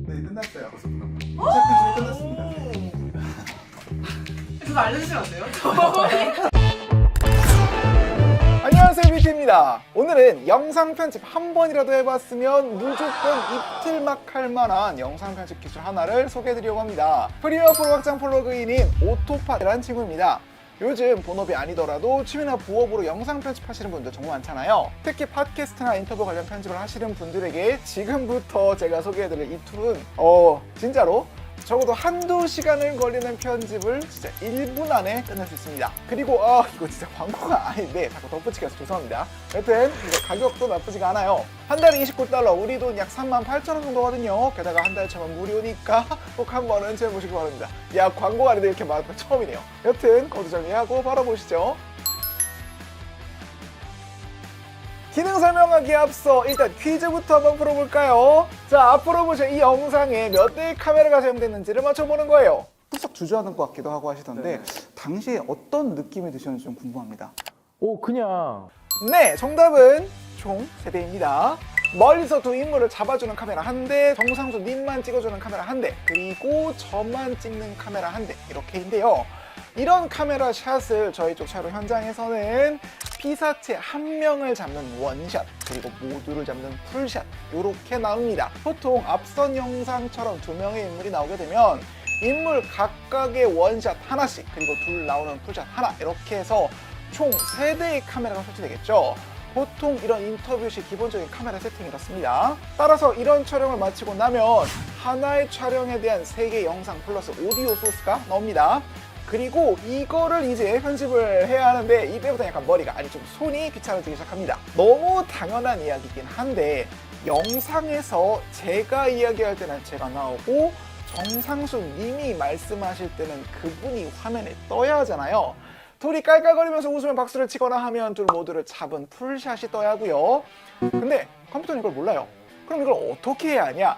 네, 끝났어요. 시작 끝났습니다. 저도 알려주시면 안 돼요? 안녕하세요, BT입니다. 오늘은 영상 편집 한 번이라도 해봤으면 무조건 입틀막 할 만한 영상 편집 기술 하나를 소개해드리려고 합니다. 프리미어 프로 확장 플러그인인 오토팟이라는 친구입니다. 요즘 본업이 아니더라도 취미나 부업으로 영상 편집하시는 분들 정말 많잖아요. 특히 팟캐스트나 인터뷰 관련 편집을 하시는 분들에게 지금부터 제가 소개해드릴 이 툴은 진짜로 적어도 한두 시간을 걸리는 편집을 진짜 1분 안에 끝낼 수 있습니다. 그리고 이거 진짜 광고가 아닌데 자꾸 덧붙이게 해서 죄송합니다. 여튼 이거 가격도 나쁘지가 않아요. 한 달에 $29, 우리 돈 약 38,000원 정도거든요. 게다가 한 달 처음 무료니까 꼭 한 번은 채워보시기 바랍니다. 야, 광고가 아닌데 이렇게 말하는 건 처음이네요. 여튼 코드 정리하고 바로 보시죠. 기능 설명하기에 앞서 일단 퀴즈부터 한번 풀어볼까요? 자, 앞으로 보실 이 영상에 몇 대의 카메라가 사용됐는지를 맞춰보는 거예요. 뚝딱 주저하는 것 같기도 하고 하시던데 당시에 어떤 느낌이 드셨는지 좀 궁금합니다. 그냥 네, 정답은 총 3대입니다. 멀리서 두 인물을 잡아주는 카메라 한 대, 정상수 님만 찍어주는 카메라 한 대, 그리고 저만 찍는 카메라 한 대, 이렇게인데요. 이런 카메라 샷을 저희 쪽 촬영 현장에서는 피사체 한 명을 잡는 원샷, 그리고 모두를 잡는 풀샷, 이렇게 나옵니다. 보통 앞선 영상처럼 두 명의 인물이 나오게 되면 인물 각각의 원샷 하나씩, 그리고 둘 나오는 풀샷 하나, 이렇게 해서 총 3대의 카메라가 설치되겠죠. 보통 이런 인터뷰 시 기본적인 카메라 세팅이 이렇습니다. 따라서 이런 촬영을 마치고 나면 하나의 촬영에 대한 3개 영상 플러스 오디오 소스가 나옵니다. 그리고 이거를 이제 편집을 해야 하는데 이때부터 약간 머리가, 아니 좀 손이 귀찮아지기 시작합니다. 너무 당연한 이야기긴 한데 영상에서 제가 이야기할 때는 제가 나오고 정상수 님이 말씀하실 때는 그분이 화면에 떠야 하잖아요. 둘이 깔깔거리면서 웃으면 박수를 치거나 하면 둘 모두를 잡은 풀샷이 떠야 하고요. 근데 컴퓨터는 이걸 몰라요. 그럼 이걸 어떻게 해야 하냐?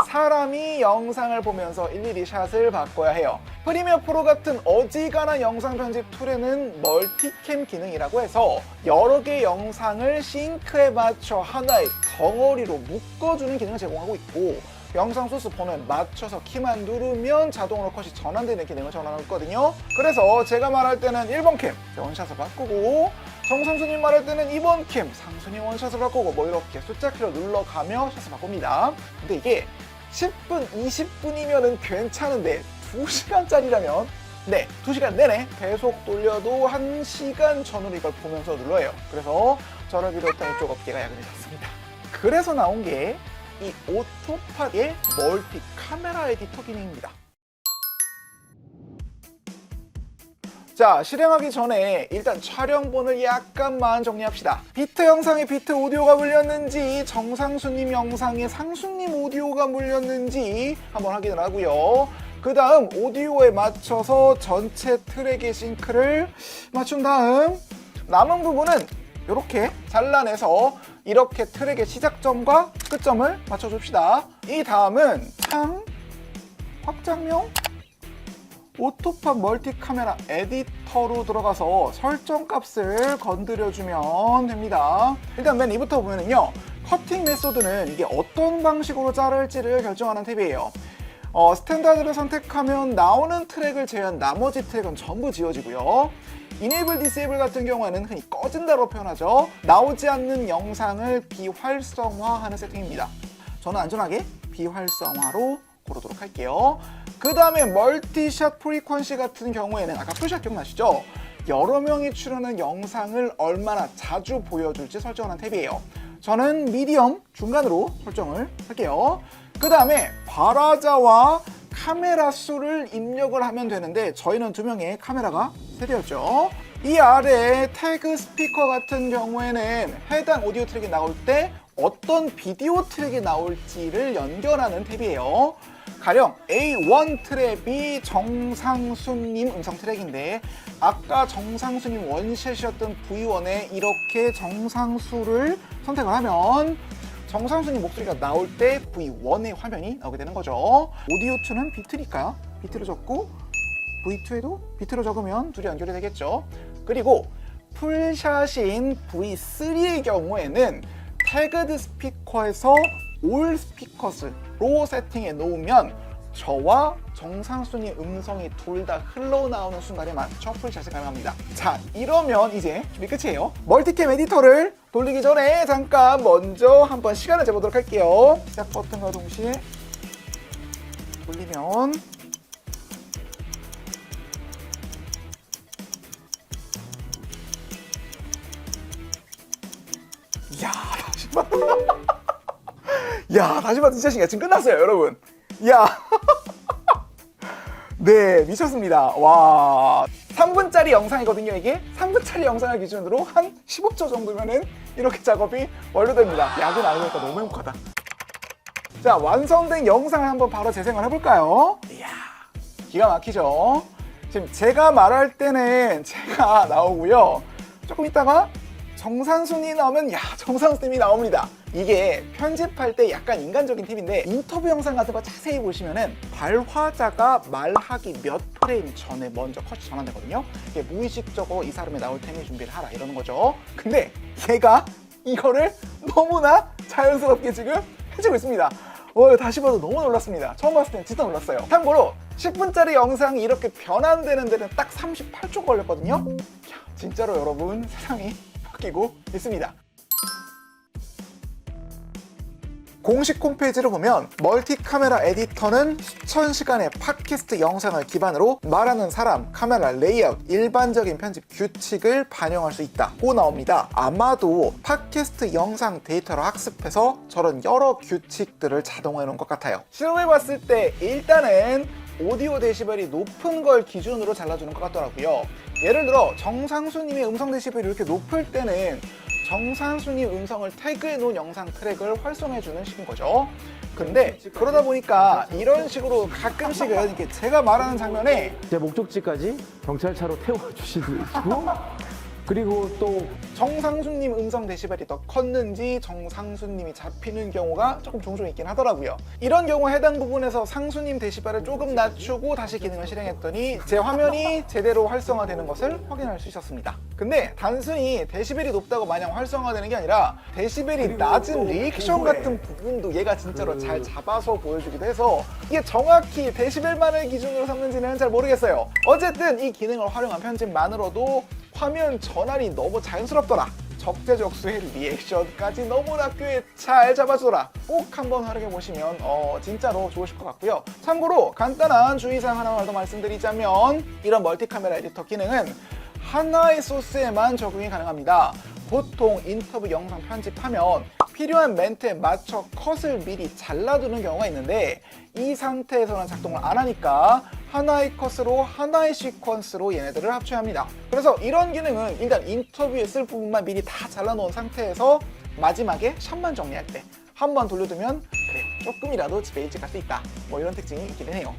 사람이 영상을 보면서 일일이 샷을 바꿔야 해요. 프리미어 프로 같은 어지간한 영상 편집 툴에는 멀티캠 기능이라고 해서 여러 개의 영상을 싱크에 맞춰 하나의 덩어리로 묶어주는 기능을 제공하고 있고, 영상 소스 번호에 맞춰서 키만 누르면 자동으로 컷이 전환되는 기능을 전환하고 있거든요. 그래서 제가 말할 때는 1번 캠 원샷을 바꾸고, 정상수님 말할 때는 2번 캠 상수님 원샷을 바꾸고, 뭐 이렇게 숫자키로 눌러가며 샷을 바꿉니다. 근데 이게 10분, 20분이면은 괜찮은데 2시간짜리라면 2시간 내내 계속 돌려도 1시간 전후로 이걸 보면서 눌러요. 그래서 저를 비롯한 이쪽 업계가 야근이 났습니다. 그래서 나온 게 이 오토팟의 멀티 카메라 에디터 기능입니다. 자, 실행하기 전에 일단 촬영본을 약간만 정리합시다. 비트 영상에 비트 오디오가 물렸는지, 정상수님 영상에 상수님 오디오가 물렸는지 한번 확인을 하고요. 그 다음 오디오에 맞춰서 전체 트랙의 싱크를 맞춘 다음 남은 부분은 이렇게 잘라내서 이렇게 트랙의 시작점과 끝점을 맞춰줍시다. 이 다음은 창, 확장명, 오토팟 멀티 카메라 에디터로 들어가서 설정 값을 건드려주면 됩니다. 일단 맨 위부터 보면은요, 커팅 메소드는 이게 어떤 방식으로 자를지를 결정하는 탭이에요. 스탠다드를 선택하면 나오는 트랙을 제외한 나머지 트랙은 전부 지워지고요. Enable, Disable 같은 경우에는 흔히 꺼진다고 표현하죠. 나오지 않는 영상을 비활성화하는 세팅입니다. 저는 안전하게 비활성화로 고르도록 할게요. 그 다음에 멀티샷 프리퀀시 같은 경우에는 아까 풀샷 기억나시죠? 여러 명이 출연한 영상을 얼마나 자주 보여줄지 설정하는 탭이에요. 저는 미디엄 중간으로 설정을 할게요. 그 다음에 발화자와 카메라 수를 입력을 하면 되는데 저희는 2명의 카메라가 3대였죠. 이 아래 태그 스피커 같은 경우에는 해당 오디오 트랙이 나올 때 어떤 비디오 트랙이 나올지를 연결하는 탭이에요. 가령 A1 트랙이 정상수님 음성 트랙인데 아까 정상수님 원샷이었던 V1에 이렇게 정상수를 선택을 하면 정상수님 목소리가 나올 때 V1의 화면이 나오게 되는 거죠. 오디오2는 비트니까 비트로 적고 V2에도 비트로 적으면 둘이 연결이 되겠죠. 그리고 풀샷인 V3의 경우에는 태그드 스피커에서 올 스피커스로 세팅해 놓으면 저와 정상순이 음성이 둘 다 흘러나오는 순간에 맞춰 풀샷이 가능합니다. 자, 이러면 이제 준비 끝이에요. 멀티캠 에디터를 돌리기 전에 잠깐 먼저 한번 시간을 재보도록 할게요. 시작 버튼과 동시에 돌리면 이야, 다시 봐. 야, 다시 봐도 진짜 신기해. 지금 끝났어요, 여러분. 야. 네, 미쳤습니다. 와. 3분짜리 영상이거든요, 이게. 3분짜리 영상을 기준으로 한 15초 정도면은 이렇게 작업이 완료됩니다. 야근 안 하니까 너무 행복하다. 자, 완성된 영상을 한번 바로 재생을 해볼까요? 이야, 기가 막히죠? 지금 제가 말할 때는 제가 나오고요. 조금 있다가 정상순이 나오면 정상순님이 나옵니다. 이게 편집할 때 약간 인간적인 팁인데 인터뷰 영상 같은 거 자세히 보시면은 발화자가 말하기 몇 프레임 전에 먼저 컷이 전환되거든요. 이게 무의식적으로 이 사람이 나올 테니 준비를 하라 이러는 거죠. 근데 얘가 이거를 너무나 자연스럽게 지금 해주고 있습니다. 다시 봐도 너무 놀랐습니다. 처음 봤을 때는 진짜 놀랐어요. 참고로 10분짜리 영상이 이렇게 변환되는 데는 딱 38초 걸렸거든요. 진짜로 여러분, 세상이 바뀌고 있습니다. 공식 홈페이지를 보면 멀티 카메라 에디터는 수천 시간의 팟캐스트 영상을 기반으로 말하는 사람, 카메라 레이아웃, 일반적인 편집 규칙을 반영할 수 있다고 나옵니다. 아마도 팟캐스트 영상 데이터를 학습해서 저런 여러 규칙들을 자동화해 놓은 것 같아요. 실험해 봤을 때 일단은 오디오 데시벨이 높은 걸 기준으로 잘라주는 것 같더라고요. 예를 들어 정상수님의 음성 데시벨이 이렇게 높을 때는 정상순이 음성을 태그해 놓은 영상 트랙을 활성해 주는 식인 거죠. 근데 그러다 보니까 이런 식으로 가끔씩은 이렇게 제가 말하는 장면에 제 목적지까지 경찰차로 태워주시고 그리고 또 정상순님 음성 데시벨이 더 컸는지 정상순님이 잡히는 경우가 조금 종종 있긴 하더라고요. 이런 경우 해당 부분에서 상수님 데시벨을 조금 낮추고 다시 기능을 실행했더니 제 화면이 제대로 활성화되는 것을 확인할 수 있었습니다. 근데 단순히 데시벨이 높다고 마냥 활성화되는 게 아니라 데시벨이 낮은 리액션 같은 부분도 얘가 진짜로 잘 잡아서 보여주기도 해서 이게 정확히 데시벨만을 기준으로 삼는지는 잘 모르겠어요. 어쨌든 이 기능을 활용한 편집만으로도 화면 전환이 너무 자연스럽더라. 적재적소의 리액션까지 너무나 꽤 잘 잡아주더라. 꼭 한번 활용해보시면 진짜로 좋으실 것 같고요. 참고로 간단한 주의사항 하나만 더 말씀드리자면 이런 멀티카메라 에디터 기능은 하나의 소스에만 적용이 가능합니다. 보통 인터뷰 영상 편집하면 필요한 멘트에 맞춰 컷을 미리 잘라두는 경우가 있는데 이 상태에서는 작동을 안 하니까 하나의 컷으로 하나의 시퀀스로 얘네들을 합쳐야 합니다. 그래서 이런 기능은 일단 인터뷰에 쓸 부분만 미리 다 잘라놓은 상태에서 마지막에 샷만 정리할 때 한번 돌려두면 그래 조금이라도 집에 일찍 갈 수 있다, 뭐 이런 특징이 있기는 해요.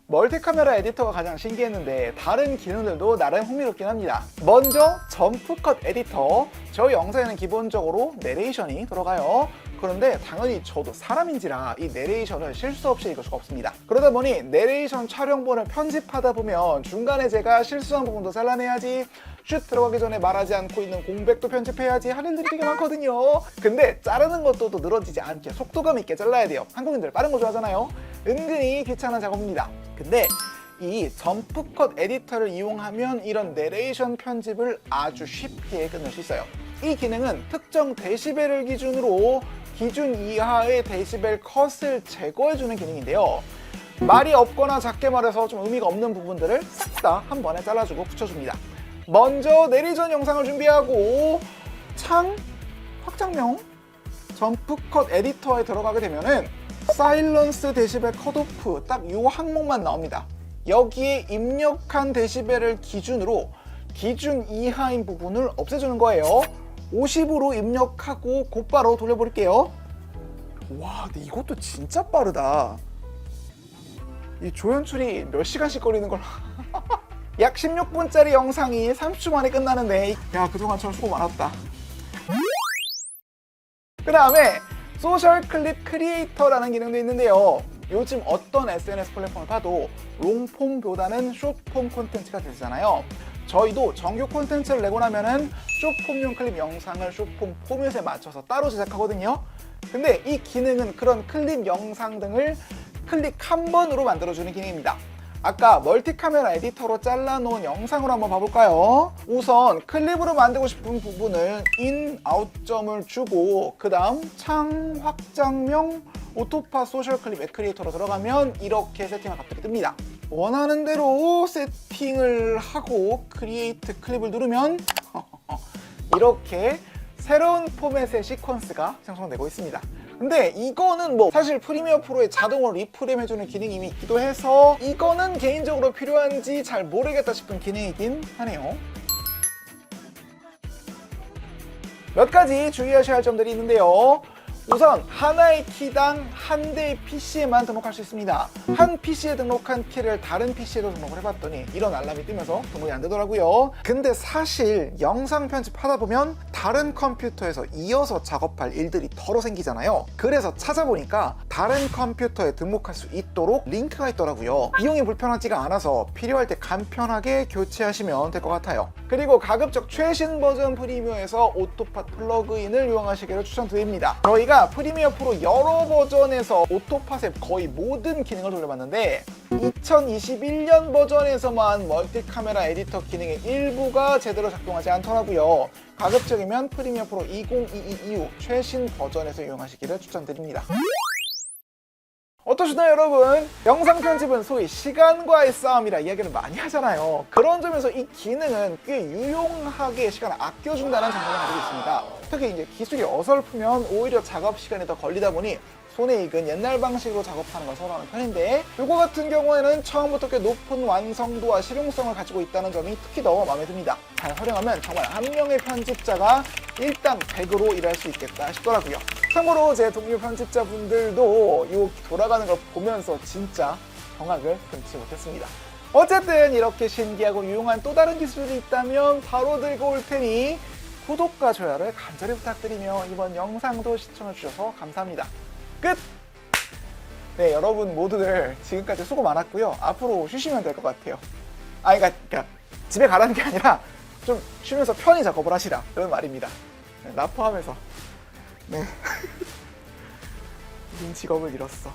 멀티카메라 에디터가 가장 신기했는데 다른 기능들도 나름 흥미롭긴 합니다. 먼저 점프컷 에디터, 저희 영상에는 기본적으로 내레이션이 들어가요. 그런데 당연히 저도 사람인지라 이 내레이션을 실수 없이 읽을 수가 없습니다. 그러다 보니 내레이션 촬영본을 편집하다 보면 중간에 제가 실수한 부분도 잘라내야지, 슛 들어가기 전에 말하지 않고 있는 공백도 편집해야지 할 일들이 되게 많거든요. 근데 자르는 것도 또 늘어지지 않게 속도감 있게 잘라야 돼요. 한국인들 빠른 거 좋아하잖아요. 은근히 귀찮은 작업입니다. 근데 이 점프컷 에디터를 이용하면 이런 내레이션 편집을 아주 쉽게 끝낼 수 있어요. 이 기능은 특정 데시벨을 기준으로 기준 이하의 데시벨 컷을 제거해주는 기능인데요. 말이 없거나 작게 말해서 좀 의미가 없는 부분들을 싹 다 한 번에 잘라주고 붙여줍니다. 먼저 내리전 영상을 준비하고 창 확장명 점프컷 에디터에 들어가게 되면은 사일런스 데시벨 컷오프 딱 이 항목만 나옵니다. 여기에 입력한 데시벨을 기준으로 기준 이하인 부분을 없애주는 거예요. 50으로 입력하고 곧바로 돌려볼게요. 와, 근데 이것도 진짜 빠르다. 이 조연출이 몇 시간씩 걸리는 걸로 약 16분짜리 영상이 30초 만에 끝나는데 야, 그동안 참 수고 많았다. 그 다음에 소셜 클립 크리에이터라는 기능도 있는데요. 요즘 어떤 SNS 플랫폼을 봐도 롱폼보다는 숏폼 콘텐츠가 되잖아요. 저희도 정규 콘텐츠를 내고 나면은 숏폼용 클립 영상을 숏폼 포맷에 맞춰서 따로 제작하거든요. 근데 이 기능은 그런 클립 영상 등을 클릭 한 번으로 만들어주는 기능입니다. 아까 멀티카메라 에디터로 잘라놓은 영상으로 한번 봐볼까요? 우선 클립으로 만들고 싶은 부분을 인, 아웃점을 주고 그 다음 창, 확장명, 오토파 소셜 클립 앱 크리에이터로 들어가면 이렇게 세팅을 갑자기 뜹니다. 원하는 대로 세팅을 하고 크리에이트 클립을 누르면 이렇게 새로운 포맷의 시퀀스가 생성되고 있습니다. 근데 이거는 뭐 사실 프리미어 프로에 자동으로 리프레임 해주는 기능이 이미 있기도 해서 이거는 개인적으로 필요한지 잘 모르겠다 싶은 기능이긴 하네요. 몇 가지 주의하셔야 할 점들이 있는데요. 우선 하나의 키당 한 대의 PC에만 등록할 수 있습니다. 한 PC에 등록한 키를 다른 PC에도 등록을 해봤더니 이런 알람이 뜨면서 등록이 안 되더라고요. 근데 사실 영상 편집하다 보면 다른 컴퓨터에서 이어서 작업할 일들이 덜어 생기잖아요. 그래서 찾아보니까 다른 컴퓨터에 등록할 수 있도록 링크가 있더라고요. 이용이 불편하지가 않아서 필요할 때 간편하게 교체하시면 될 것 같아요. 그리고 가급적 최신 버전 프리미어에서 오토팟 플러그인을 이용하시기를 추천드립니다. 저희가 프리미어 프로 여러 버전에서 오토팟의 거의 모든 기능을 돌려봤는데 2021년 버전에서만 멀티카메라 에디터 기능의 일부가 제대로 작동하지 않더라고요. 가급적이면 프리미어 프로 2022 이후 최신 버전에서 이용하시기를 추천드립니다. 어떠시나요, 여러분? 영상 편집은 소위 시간과의 싸움이라 이야기를 많이 하잖아요. 그런 점에서 이 기능은 꽤 유용하게 시간을 아껴준다는 장점을 가지고 있습니다. 특히 이제 기술이 어설프면 오히려 작업 시간이 더 걸리다 보니 손해익은 옛날 방식으로 작업하는 걸 선호하는 편인데 이거 같은 경우에는 처음부터 꽤 높은 완성도와 실용성을 가지고 있다는 점이 특히 더 마음에 듭니다. 잘 활용하면 정말 한 명의 편집자가 일당 100으로 일할 수 있겠다 싶더라고요. 참고로 제 동료 편집자분들도 이 돌아가는 걸 보면서 진짜 경악을 금치 못했습니다. 어쨌든 이렇게 신기하고 유용한 또 다른 기술이 있다면 바로 들고 올 테니 구독과 좋아요를 간절히 부탁드리며 이번 영상도 시청해주셔서 감사합니다. 끝! 네, 여러분 모두들 지금까지 수고 많았고요. 앞으로 쉬시면 될 것 같아요. 그러니까 집에 가라는 게 아니라 좀 쉬면서 편히 작업을 하시라 이런 말입니다. 네, 나 포함해서 네. 민 직업을 잃었어.